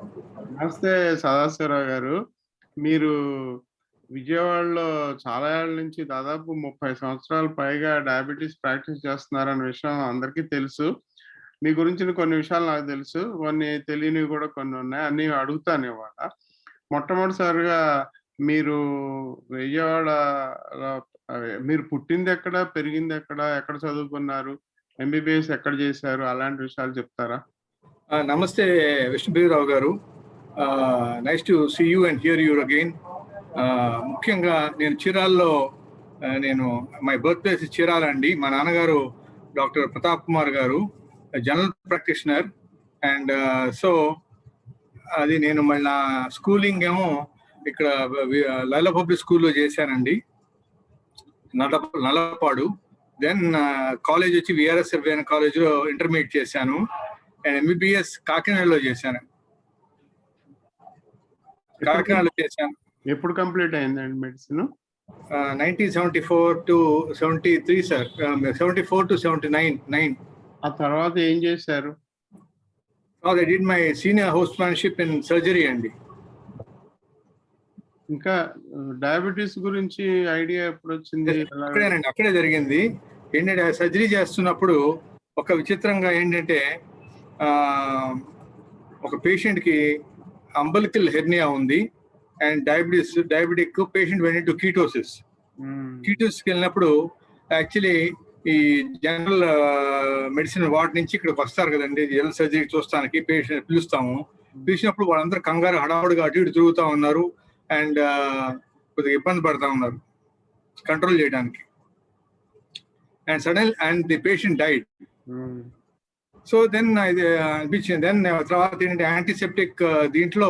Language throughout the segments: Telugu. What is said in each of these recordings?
నమస్తే సదాశివరావు గారు. మీరు విజయవాడలో చాలా ఏళ్ల నుంచి దాదాపు 30 సంవత్సరాల పైగా డయాబెటిస్ ప్రాక్టీస్ చేస్తున్నారన్న విషయం అందరికీ తెలుసు. మీ గురించిన కొన్ని విషయాలు నాకు తెలుసు. కొన్ని తెలియనివి కూడా కొన్నున్నాయి. అన్నీ అడుగుతాను ఇవాళ. మొట్టమొదటిసారిగా మీరు విజయవాడలో మీరు పుట్టిందెక్కడ? పెరిగిందెక్కడ? ఎక్కడ చదువుకున్నారు? ఎంబీబీఎస్ ఎక్కడ చేశారు? అలాంటి విషయాలు చెప్తారా? నమస్తే విష్ణుబీరావు గారు. Nice to see you and hear you again. ముఖ్యంగా నేను చీరాల్లో, నేను మై బర్త్ ప్లేస్ చీరాల అండి. మా నాన్నగారు డాక్టర్ ప్రతాప్ కుమార్ గారు, జనరల్ ప్రాక్టీషనర్. అండ్ సో అది నేను మళ్ళీ స్కూలింగ్ ఏమో ఇక్కడ లైలా పబ్లిక్ స్కూల్లో చేశానండి, నల్లపాడు. దెన్ కాలేజ్ వచ్చి విఆర్ఎస్ఎఫ్ కాలేజ్లో ఇంటర్మీడియట్ చేశాను. అండ్ ఎంబీబీఎస్ కాకినాడలో చేశాను. ఎప్పుడు కంప్లీట్ అయిందండి మెడిసిన్? 1974 to 73 sir. 74 to 79. ఆ తర్వాత ఏం చేశారు? I did my senior hostmanship in surgery అండి. ఇంకా డయాబెటీస్ గురించి ఐడియా ఎప్పుడు వచ్చింది? అక్కడే జరిగింది. ఏంటంటే సర్జరీ చేస్తున్నప్పుడు ఒక విచిత్రంగా ఏంటంటే, ఒక పేషెంట్కి అంబలికల్ హెర్నియా ఉంది and diabetic patient went to కీటోసిస్కి వెళ్ళినప్పుడు యాక్చువల్లీ ఈ జనరల్ మెడిసిన్ వార్డ్ నుంచి ఇక్కడికి వస్తారు కదండి, జనరల్ సర్జరీ చూస్తానికి పేషెంట్ పిలిచినప్పుడు వాళ్ళందరూ కంగారు హడావుడిగా అటు ఇటు తిరుగుతూ ఉన్నారు అండ్ కొద్దిగా ఇబ్బంది పడతా ఉన్నారు కంట్రోల్ చేయడానికి. And sudden and the patient died. So then ఇది అనిపించింది. దెన్ తర్వాత ఏంటంటే యాంటీసెప్టిక్ దీంట్లో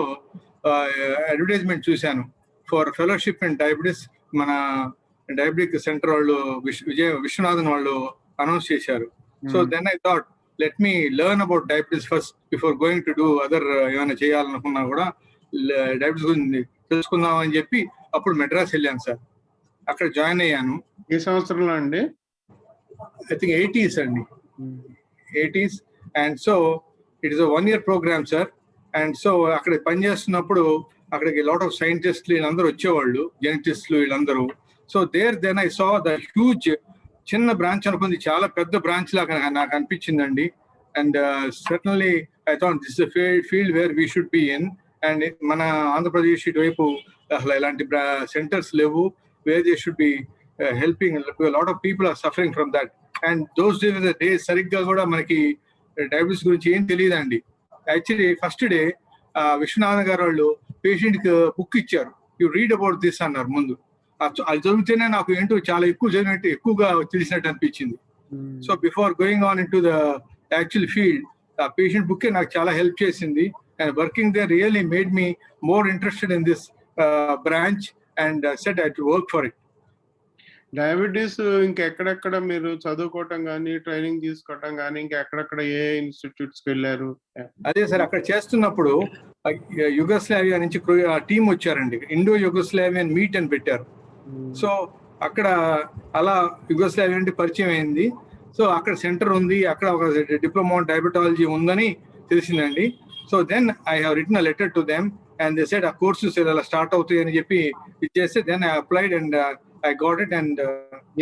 అడ్వర్టైజ్మెంట్ చూశాను ఫర్ ఫెలోషిప్ ఇన్ డయాబెటిస్. మన డయాబెటిక్ సెంటర్ వాళ్ళు విశ్వనాథన్ వాళ్ళు అనౌన్స్ చేశారు. So then I thought let me learn about diabetes first before going to do other ఏమైనా చేయాలనుకున్నా కూడా డయాబెటిస్ గురించి తెలుసుకుందాం అని చెప్పి అప్పుడు మెడ్రాస్ వెళ్ళాను సార్. అక్కడ జాయిన్ అయ్యాను. ఏ సంవత్సరంలో అండి? ఐ థింక్ 80s అండి, 80s. And so it is 1 year program sir. And so అక్కడ పనిచేస్తున్నప్పుడు అక్కడికి లాట్ ఆఫ్ సైంటిస్టులు వీళ్ళందరూ వచ్చేవాళ్ళు, జెనెటిస్టులు వీళ్ళందరూ. So then I saw the huge, చిన్న బ్రాంచ్ అనుకుంది, చాలా పెద్ద బ్రాంచ్ లాగా నాకు అనిపించిందండి. And certainly I thought this field where we should be in. And మన ఆంధ్రప్రదేశ్ ఇటువైపు అసలు ఇలాంటి సెంటర్స్ లేవు where they should be helping. Lot of people are suffering from that. And those days సరిగ్గా కూడా మనకి డయాబెటీస్ గురించి ఏం తెలియదండి. యాక్చువల్లీ ఫస్ట్ డే విశ్వనాథన్ గారు వాళ్ళు పేషెంట్కి బుక్ ఇచ్చారు, యూ రీడ్ అబౌట్ దిస్ అన్నారు ముందు. అది చదివితేనే నాకు ఏంటో చాలా ఎక్కువగా తెలిసినట్టు అనిపించింది. So before going on into the actual field, ఆ పేషెంట్ బుక్కే నాకు చాలా హెల్ప్ చేసింది. And working they really made me more interested in this branch and said I to work for it. Diabetes ఇంకెక్కడెక్కడ మీరు చదువుకోవటం కానీ, ట్రైనింగ్ తీసుకోవటం కానీ, ఇంకెక్కడెక్కడ ఏ ఇన్స్టిట్యూట్స్కి వెళ్ళారు? అదే సార్, అక్కడ చేస్తున్నప్పుడు యుగోస్లావియా నుంచి టీం వచ్చారండి, ఇండో యుగోస్లావియన్ మీట్ అని పెట్టారు. సో అక్కడ అలా యుగోస్లావియా అంటే పరిచయం అయింది. సో అక్కడ సెంటర్ ఉంది, అక్కడ ఒక డిప్లొమా డయాబెటాలజీ ఉందని తెలిసిందండి. So then I have written a letter to them and they said ఆ కోర్సెస్ ఇలా స్టార్ట్ అవుతాయి అని చెప్పి ఇచ్చేస్తే then I applied and I got it. And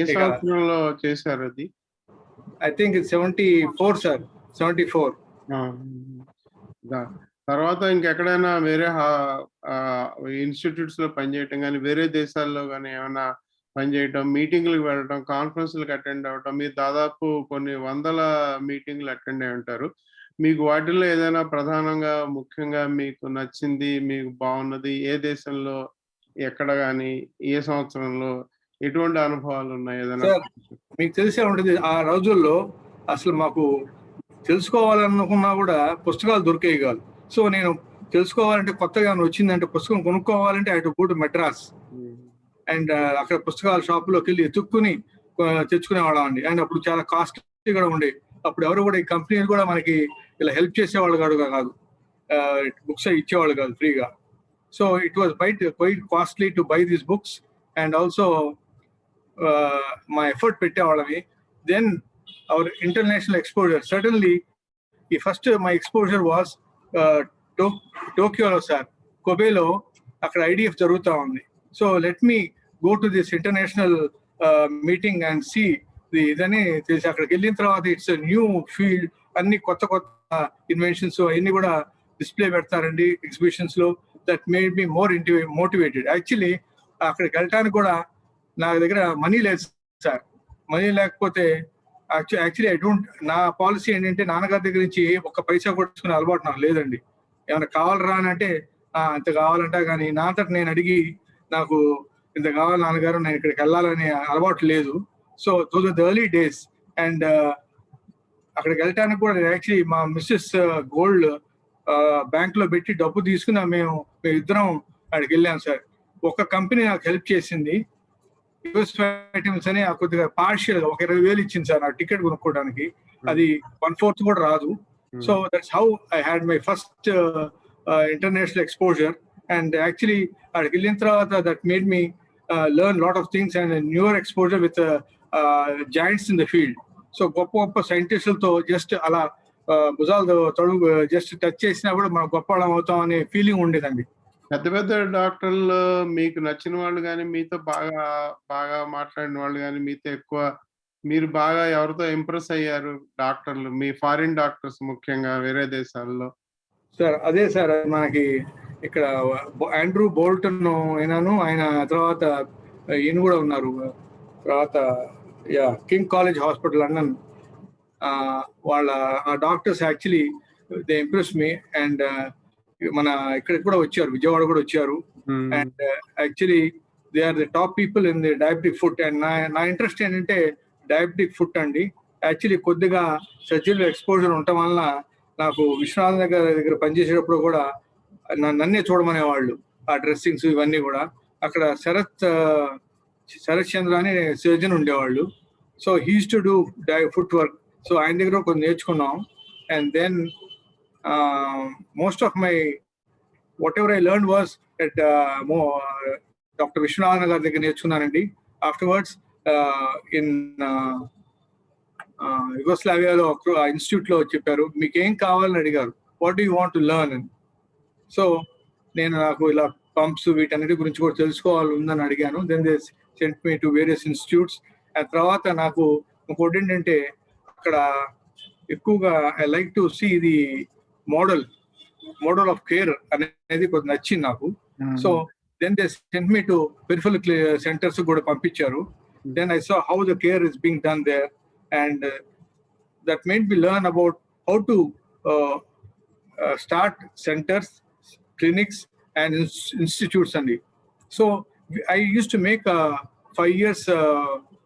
ఏ సంవత్సరంలో చేశారు అది? I think it's 74 sir, 74. తర్వాత ఇంకెక్కడైనా వేరే ఇన్స్టిట్యూట్స్ లో పనిచేయటం కానీ, వేరే దేశాల్లో కానీ ఏమైనా పనిచేయటం, మీటింగ్లకు వెళ్ళటం, కాన్ఫరెన్స్లకు అటెండ్ అవ్వటం, మీరు దాదాపు కొన్ని వందల మీటింగ్లు అటెండ్ అయి ఉంటారు. మీకు వాటిల్లో ఏదైనా ప్రధానంగా ముఖ్యంగా మీకు నచ్చింది, మీకు బాగున్నది ఏ దేశంలో, ఎక్కడ కానీ, ఏ సంవత్సరంలో, ఎటువంటి అనుభవాలు ఉన్నాయి? ఏదైనా మీకు తెలిసే ఉంటుంది, ఆ రోజుల్లో అసలు మాకు తెలుసుకోవాలనుకున్నా కూడా పుస్తకాలు దొరికేవి కాదు. సో నేను తెలుసుకోవాలంటే, కొత్తగా వచ్చిందంటే పుస్తకం కొనుక్కోవాలంటే అటు గో టు మెడ్రాస్ అండ్ అక్కడ పుస్తకాల షాపులోకి వెళ్ళి ఎత్తుక్కుని తెచ్చుకునేవాళ్ళం అండి. అండ్ అప్పుడు చాలా కాస్ట్లీ కూడా ఉండే. అప్పుడు ఎవరు కూడా ఈ కంపెనీలు కూడా మనకి ఇలా హెల్ప్ చేసేవాళ్ళు కాదు, బుక్స్ ఇచ్చేవాళ్ళు కాదు ఫ్రీగా. So it was quite costly to buy these books, and also my effort pettevalami. Then our international exposure, certainly the first my exposure was టోక్యోలో సార్, కొబేలో అక్కడ ఐడిఎఫ్ జరుగుతూ ఉంది. So let me go to this international meeting and see ఇదని తెలిసి అక్కడికి వెళ్ళిన తర్వాత ఇట్స్ న్యూ ఫీల్డ్, అన్ని కొత్త కొత్త ఇన్వెన్షన్స్ అవన్నీ కూడా డిస్ప్లే పెడతారండి ఎగ్జిబిషన్స్ లో. That made me more motivated. Actually అక్కడికి వెళ్ళటానికి కూడా నా దగ్గర మనీ లేదు సార్. మనీ లేకపోతే యాక్చువల్లీ ఐ డోంట్, నా పాలసీ ఏంటంటే నాన్నగారి దగ్గర నుంచి ఒక్క పైసా కొట్టుకునే అలవాటు నాకు లేదండి. ఏమైనా కావాలరా అని అంటే ఇంత కావాలంట, కానీ నా అంతట నేను అడిగి నాకు ఇంత కావాలి నాన్నగారు నేను ఇక్కడికి వెళ్ళాలనే అలవాటు లేదు. So those are the early days. And అక్కడికి వెళ్ళటానికి కూడా యాక్చువల్లీ మా మిస్సెస్ గోల్డ్ బ్యాంక్ లో పెట్టి డబ్బు తీసుకుని మేము ఇద్దరం అక్కడికి వెళ్ళాం సార్. ఒక కంపెనీ నాకు హెల్ప్ చేసింది, యూఎస్ వైటమిన్స్ అని కొద్దిగా పార్షియల్ గా ఒక 20,000 ఇచ్చింది సార్ నాకు టికెట్ కొనుక్కోవడానికి. అది 1/4 కూడా రాదు. So that's how I had my first international exposure. And actually అక్కడికి వెళ్ళిన తర్వాత that made me learn lot of things and newer exposure with giants in the field. So గొప్ప గొప్ప సైంటిస్టులతో జస్ట్ అలా భుజాలు తడుగు జస్ట్ టచ్ చేసినా కూడా మనం గొప్ప వాళ్ళం అవుతాం అనే ఫీలింగ్ ఉండేదండి. పెద్ద పెద్ద డాక్టర్లు మీకు నచ్చిన వాళ్ళు కానీ, మీతో బాగా బాగా మాట్లాడిన వాళ్ళు కానీ, మీతో ఎక్కువ మీరు బాగా ఎవరితో ఇంప్రెస్ అయ్యారు డాక్టర్లు, మీ ఫారిన్ డాక్టర్స్ ముఖ్యంగా వేరే దేశాల్లో? సార్ అదే సార్, మనకి ఇక్కడ ఆండ్రూ బోల్టన్ అయినాను, ఆయన తర్వాత ఈయన కూడా ఉన్నారు, తర్వాత కింగ్ కాలేజ్ హాస్పిటల్ లండన్, వాళ్ళ ఆ doctors actually they impress me. And మన ఇక్కడికి కూడా వచ్చారు, విజయవాడ కూడా వచ్చారు. And actually they are the top people in the diabetic food. And నా ఇంట్రెస్ట్ ఏంటంటే డయాబెటిక్ ఫుడ్ అండి. యాక్చువల్లీ కొద్దిగా సర్జరీలో ఎక్స్పోజర్ ఉండటం వలన నాకు విశ్వనాథ్ దగ్గర పనిచేసేటప్పుడు కూడా నన్నే చూడమనేవాళ్ళు, ఆ డ్రెస్సింగ్స్ ఇవన్నీ కూడా. అక్కడ శరత్ చంద్ర అని సర్జన్ ఉండేవాళ్ళు. So he used to do foot work. So ఆయన దగ్గర కొంచెం నేర్చుకున్నాం. And then most of my whatever I learned was at Dr. Vishwanath గారి దగ్గర నేర్చుకున్నానండి. ఆఫ్టర్వర్డ్స్ ఇన్ యుగోస్లావియాలో ఇన్స్టిట్యూట్ లో చెప్పారు, మీకు ఏం కావాలని అడిగారు, what do you want to learn అని. సో నేను నాకు ఇలా పంప్స్ వీటన్నిటి గురించి కూడా తెలుసుకోవాలి ఉందని అడిగాను. Then they sent me to various institutes. ఆ తర్వాత నాకు ఇంకోటి ఏంటంటే అక్కడ ఎక్కువగా I like to see the model of care అనేది కొంచెం నచ్చింది నాకు. So then they sent me to peripheral centres కూడా పంపించారు. Then I saw how the care is being done there. And that made me learn about how to start centres, clinics and institutes అండి. So I use to make 5 years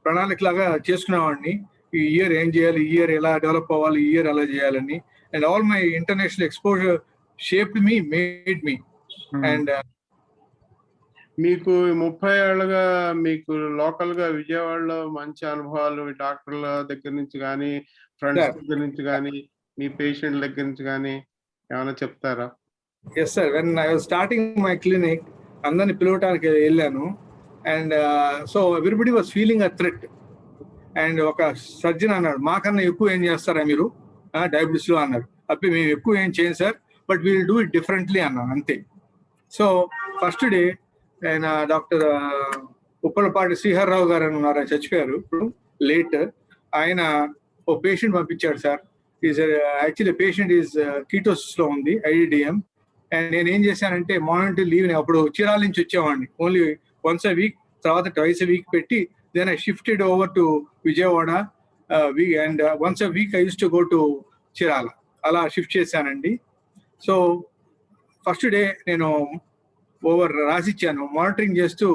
ప్రణాళిక లాగా చేసుకునేవాడిని. ఈ ఇయర్ ఏం చేయాలి, ఈ ఇయర్ ఎలా డెవలప్ అవ్వాలి, ఈ ఇయర్ ఎలా చేయాలని. And all my international exposure shaped me, made me. And మీకు 30 ఏళ్ళుగా మీకు లోకల్ గా విజయవాడలో మంచి అనుభవాలు డాక్టర్ల దగ్గర నుంచి కానీ, ఫ్రెండ్స్ దగ్గర నుంచి కానీ, మీ పేషెంట్ దగ్గర నుంచి కానీ ఏమైనా చెప్తారా? Yes sir, when I was starting my clinic అందరిని పిలవటానికి వెళ్ళాను. And so everybody was feeling a threat. And ఒక సర్జన్ అన్నాడు, మాకన్నా ఎక్కువ ఏం చేస్తారా మీరు డయాబెటీస్ లో అన్నారు. అప్పుడు మేము ఎక్కువ ఏం చేయం sir, but we'll do it differently అన్నాను, అంతే. సో ఫస్ట్ డే ఆయన డాక్టర్ ఉప్పలపాటి శ్రీహర్రావు గారు అని ఉన్నారు, ఆయన చచ్చిపోయారు ఇప్పుడు లేట్. ఆయన ఓ పేషెంట్ పంపించాడు sir. Is actually patient is ketosis లో ఉంది, IDDM. అండ్ నేను ఏం చేశానంటే మార్నింగ్ లీవ్, అప్పుడు చీరాల నుంచి వచ్చేవాడిని, ఓన్లీ once a week, తర్వాత twice a week పెట్టి then I shifted over to Vijayawada. And once a week I used to go to Chirala, అలా షిఫ్ట్ చేశానండి. సో ఫస్ట్ డే నేను ఓవర్ రాసిచ్చాను మానిటరింగ్ చేస్తూ.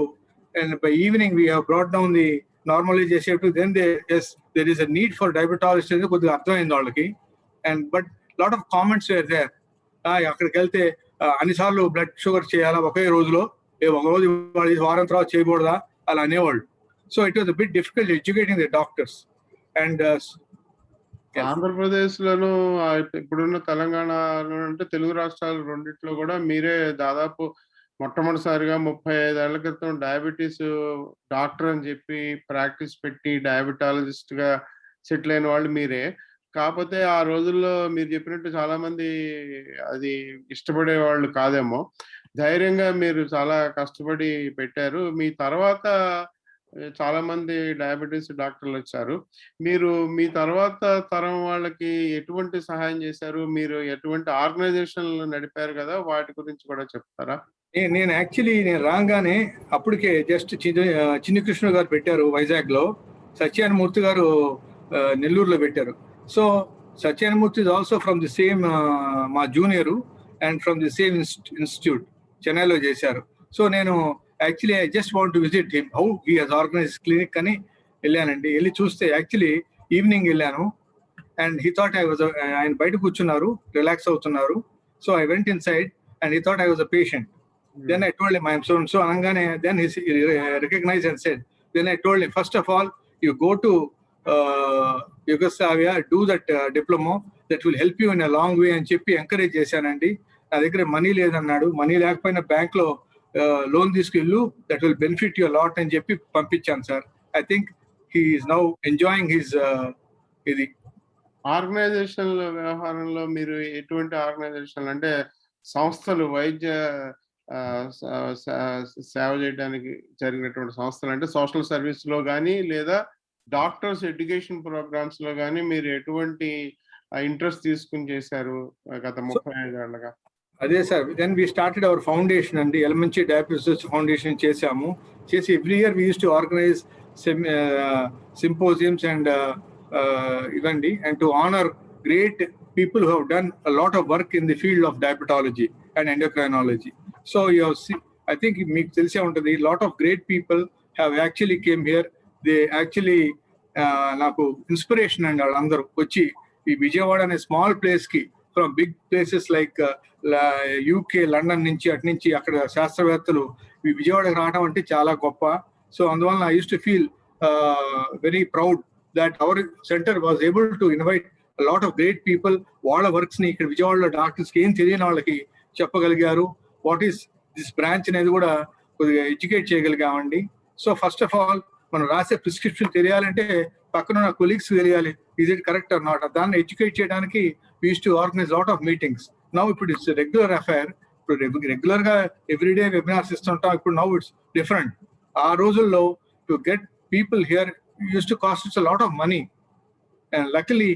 And by evening we have brought down the normalise చేసేటప్పుడు then there is a need for diabetologist అనేది కొద్దిగా అర్థమైంది వాళ్ళకి. And but lot of comments were there. అక్కడికి వెళ్తే అన్నిసార్లు బ్లడ్ షుగర్ చేయాలా ఒకే రోజులో, ఒక రోజు వారం తర్వాత చేయకూడదా అలా అనేవాళ్ళు. So it was a bit difficult educating the doctors. And Andhra Pradesh లోను ఇప్పుడున్న తెలంగాణలో అంటే తెలుగు రాష్ట్రాలు రెండిట్లో కూడా మీరే దాదాపు మొట్టమొదటిసారిగా 35 ఏళ్ల క్రితం డయాబెటీస్ డాక్టర్ అని చెప్పి ప్రాక్టీస్ పెట్టి డయాబెటాలజిస్ట్ గా సెటిల్ అయిన వాళ్ళు మీరే. కాపోతే ఆ రోజుల్లో మీరు చెప్పినట్టు చాలా మంది అది ఇష్టపడేవాళ్ళు కాదేమో. ధైర్యంగా మీరు చాలా కష్టపడి పెట్టారు. మీ తర్వాత చాలామంది డయాబెటిస్ డాక్టర్‌లొచ్చారు. మీరు మీ తర్వాత తరం వాళ్ళకి ఎటువంటి సహాయం చేశారు? మీరు ఎటువంటి ఆర్గనైజేషన్‌లు నడిపారు గదా! వాటి గురించి కూడా చెప్తారా? నేను యాక్చువల్లీ నేను రాంగానే అప్పటికే జస్ట్ చిన్ని కృష్ణ గారు పెట్టారు వైజాగ్‌లో. సత్యనారాయణమూర్తి గారు నెల్లూరులో పెట్టారు. So, Satyanarayanamurthy is also from the same మా junior and from the same institute చెన్నైలో చేశారు. సో, నేను actually I just want to visit him how he has organised clinic అని ఎళ్ళానండి. ఎళ్లి చూస్తే యాక్చువల్లీ ఈవినింగ్ ఎళ్ళాను. అండ్ హి థాట్ ఆయన బయట కూర్చున్నారు, రిలాక్స్ అవుతున్నారు. So, I went inside and he thought I was a patient. Then I told him I am so and so. Anangane, then he recognized and said. Then I told him, first of all, you go to Yugoslavia, do that diploma. That will help you in a long way. And చెప్పి ఎంకరేజ్ చేశానండి. నా దగ్గర మనీ లేదన్నాడు. మనీ లేకపోయినా బ్యాంక్ లో లోన్ తీసుకెళ్ళు, that will benefit you lot అని చెప్పి పంపించాను sir. I think he is now enjoying his ఇది. ఆర్గనైజేషన్‌ల వ్యవహారంలో మీరు ఎటువంటి ఆర్గనైజేషన్‌లు అంటే సంస్థలు వైద్య స స సేవ చేయడానికి జరిగినటువంటి సంస్థలు అంటే సోషల్ సర్వీస్‌లో గాని, లేదా డాక్టర్స్ ఎడ్యుకేషన్ ప్రోగ్రామ్స్‌లో గాని మీరు ఎటువంటి ఇంట్రెస్ట్ తీసుకొని చేశారు గత 35 ఏళ్లుగా? అదే sir. Then we started our foundation అండి. ఎలిమెంటరీ డయాబెటిస్ రిసర్చ్ ఫౌండేషన్ చేశాము. చేసి every year we used to organise symposiums and ఇవండి. And to honour great people who have done a lot of work in the field of diabetology and endocrinology. So you have seen, I think మీకు తెలిసే ఉంటుంది, lot of great people have actually came here. They actually నాకు ఇన్స్పిరేషన్ అండి. వాళ్ళందరూ వచ్చి ఈ విజయవాడ అనే స్మాల్ ప్లేస్ కి from big places like UK, London నుంచి అటు నుంచి అక్కడ శాస్త్రవేత్తలు ఈ విజయవాడకి రావడం అంటే చాలా గొప్ప. సో అందువల్ల I use to feel very proud that our center was able to invite a lot of great people. వాళ్ళ వర్క్స్ ని ఇక్కడ విజయవాడలో డాక్టర్స్ కి ఏం తెలియని వాళ్ళకి చెప్పగలిగారు. వాట్ ఈస్ దిస్ బ్రాంచ్ అనేది కూడా కొద్దిగా ఎడ్యుకేట్ చేయగలిగామండి. సో ఫస్ట్ ఆఫ్ ఆల్ మనం రాసే ప్రిస్క్రిప్షన్ తెలియాలంటే పక్కన ఉన్న కొలీగ్స్ తెలియాలి, is it correct or not. దాన్ని ఎడ్యుకేట్ చేయడానికి we use to organise lot of meetings. Now ఇప్పుడు ఇట్స్ రెగ్యులర్ అఫైర్. ఇప్పుడు రెగ్యులర్ గా ఎవ్రీడే వెబినార్స్ ఇస్తుంటాం. ఇప్పుడు నౌ ఇట్స్ డిఫరెంట్. ఆ రోజుల్లో to get people here used to cost us a lot of money, and luckily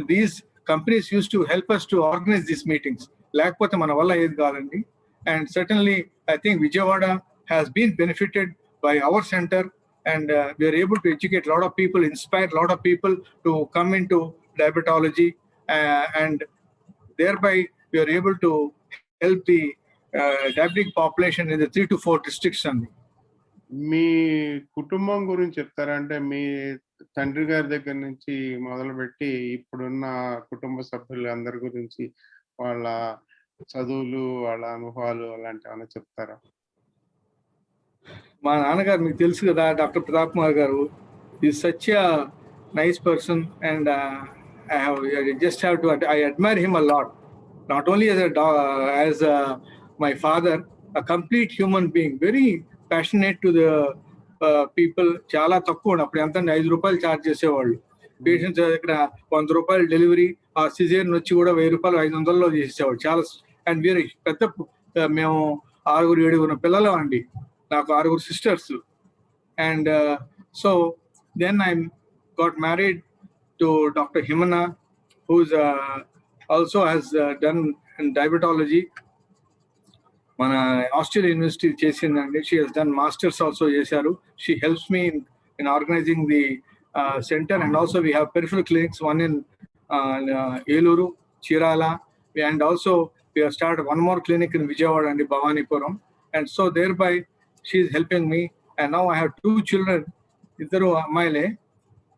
these companies used to help us to organize these meetings. Lekapothe mana valla edi kaadandi. And certainly I think Vijayawada has been benefited by our center, and we are able to educate a lot of people, inspire a lot of people to come into diabetology, and thereby we are able to help the diabetic population in the 3 to 4 districts only. మీ కుటుంబం గురించి చెప్తారా? అంటే మీ తండ్రి గారి దగ్గర నుంచి మొదలుపెట్టి ఇప్పుడున్న కుటుంబ సభ్యులు అందరి గురించి, వాళ్ళ చదువులు, వాళ్ళ అనుభవాలు అలాంటివేమైనా చెప్తారా? మా నాన్నగారు మీకు తెలుసు కదా, డాక్టర్ ప్రతాప్ కుమార్ గారు. Is such a nice person, and I just have to, I admire him a lot. Not only as my father, a complete human being, very passionate to the people. చాలా తక్కువ అప్పుడు ఎంత 5 రూపాయలు ఛార్జ్ చేసేవాళ్ళు. పేషెంట్స్ ఇక్కడ 100 రూపాయలు డెలివరీ, ఆ సిజేరియన్ వచ్చి కూడా 1000 రూపాయలు 500లో చేసేవాళ్ళు. చాలా. అండ్ వీరు పెద్ద, మేము 6-7 పిల్లలు అండి. నాకు 6 sisters. And so then I got married to Dr. Himana, who's also has done in diabetology. మన ఆస్ట్రేలియా యూనివర్సిటీ చేసిందండి. She has done masters also చేశారు. She helps me in organising the centre, and also we have peripheral clinics, one in Eluru, Chirala, and also we have start one more clinic in Vijayawada అండి, Bhavanipuram. And so thereby she is helping me. And now I have 2 children, ఇద్దరు అమ్మాయిలే,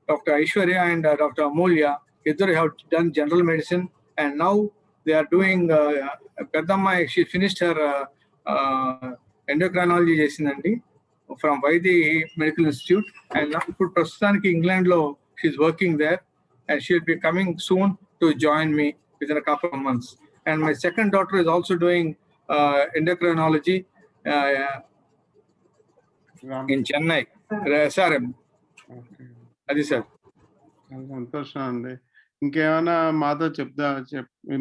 Dr. Aishwarya and Dr. Amulya. Either have done general medicine, and now they are doing Peddamma. She finished her endocrinology చేసిందండి from Vaidhi Medical Institute, and now ఇప్పుడు ప్రస్తుతానికి ఇంగ్లాండ్ లో she's working there, and she'll be coming soon to join me within a couple of months. And my second daughter is also doing endocrinology in Chennai, SRM. అది సార్. చాలా సంతోషం అండి. ఇంకేమైనా మాతో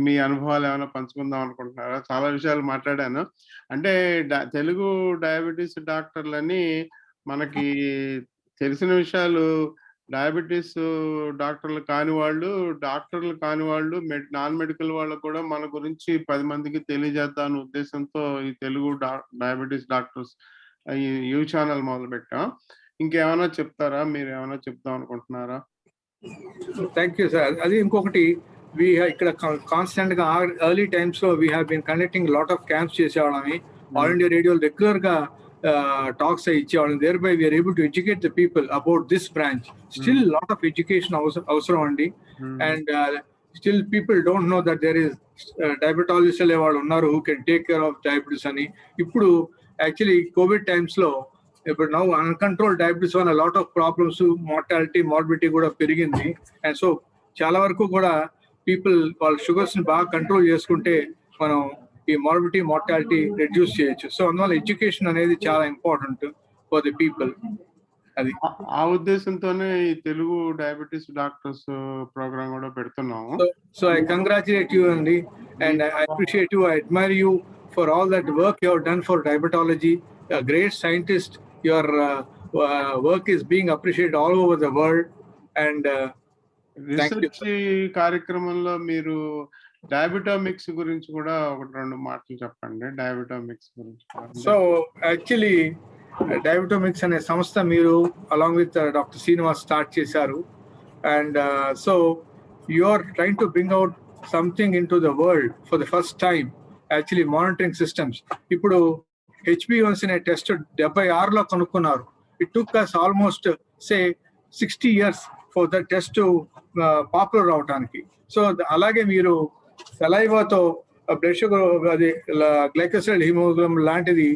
మీ అనుభవాలు ఏమైనా పంచుకుందాం అనుకుంటున్నారా? చాలా విషయాలు మాట్లాడాను. అంటే తెలుగు డయాబెటిస్ డాక్టర్లని మనకి తెలిసిన విషయాలు డయాబెటిస్ డాక్టర్లు కాని వాళ్ళు, డాక్టర్లు కాని వాళ్ళు, నాన్ మెడికల్ వాళ్ళకి కూడా మన గురించి 10 మందికి తెలియజేద్దాం అనే ఉద్దేశంతో ఈ తెలుగు డయాబెటిస్ డాక్టర్స్ ఈ ఛానల్ మొదలుపెట్టాం. ఇంకేమైనా చెప్తారా? మీరేమైనా చెప్దాం అనుకుంటున్నారా? Thank you sir. అది ఇంకొకటి ఇక్కడ కాన్స్టెంట్ గా ఎర్లీ టైమ్స్ లో we have been conducting lot of camps చేసేవాళ్ళని. ఆల్ ఇండియా రేడియో రెగ్యులర్ గా టాక్స్ ఇచ్చేవాళ్ళం. Thereby we are able to educate the people about this branch. Still lot of education అవసరం అండి. And still people don't know that there is diabetologist అనే వాళ్ళు ఉన్నారు who can take care of diabetes అని. ఇప్పుడు యాక్చువల్లీ కోవిడ్ టైమ్స్ లో ఇప్పుడు నౌ అన్కంట్రోల్ డయాబెటీస్ వల్ల లాట్ ఆఫ్ ప్రాబ్లమ్స్, మార్టాలిటీ, మార్బిలిటీ కూడా పెరిగింది. అండ్ సో చాలా వరకు కూడా పీపుల్ వాళ్ళ షుగర్స్ ని బాగా కంట్రోల్ చేసుకుంటే మనం ఈ మార్బిలిటీ, మార్టాలిటీ రెడ్యూస్ చేయొచ్చు. సో అందువల్ల ఎడ్యుకేషన్ అనేది చాలా ఇంపార్టెంట్ ఫర్ ది పీపుల్. అది ఆ ఉద్దేశంతోనే ఈ తెలుగు డయాబెటిస్ డాక్టర్స్ ప్రోగ్రామ్ కూడా పెడుతున్నాము. సో ఐ కంగ్రాచులేట్ యూ అండి, and I appreciate you, I admire you for all that work you have done for diabetology. A great scientist. Your work is being appreciated all over the world. And research కార్యక్రమంలో మీరు డయాబెటోమిక్స్ గురించి కూడా ఒకటి రెండు మాటలు చెప్పండి. డయాబెటోమిక్స్ గురించి. సో యాక్చువల్లీ డయాబెటోమిక్స్ అనే సంస్థ మీరు along with doctor Srinivas start చేశారు. And so you are trying to bring out something into the world for the first time. Actually monitoring systems. ఇప్పుడు HbA1c అనే టెస్ట్ 76లో కనుక్కున్నారు. It took us almost say 60 years for the test popular అవడానికి. సో అలాగే మీరు సలైవాతో బ్లడ్ షుగర్, అది గ్లైకోసైడ్ హిమోగ్లోబిన్ లాంటిది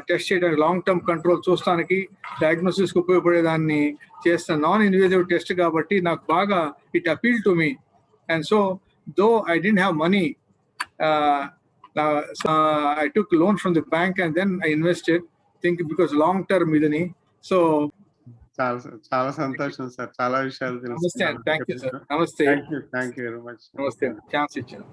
టెస్ట్ చేయడానికి, లాంగ్ టర్మ్ కంట్రోల్ చూస్తానికి, డయాగ్నోసిస్ కి ఉపయోగపడేదాన్ని చేస్తున్న నాన్ ఇన్వేజివ్ టెస్ట్ కాబట్టి నాకు బాగా it appeal to me. And so though I didn't have money, I took loan from the bank and then I invested, because long term idani. So చాలా సంతోషం సార్. చాలా విషయాలు తెలుసు. Thank you sir. Namaste. Thank you very much. Namaste. Chance ichcharu.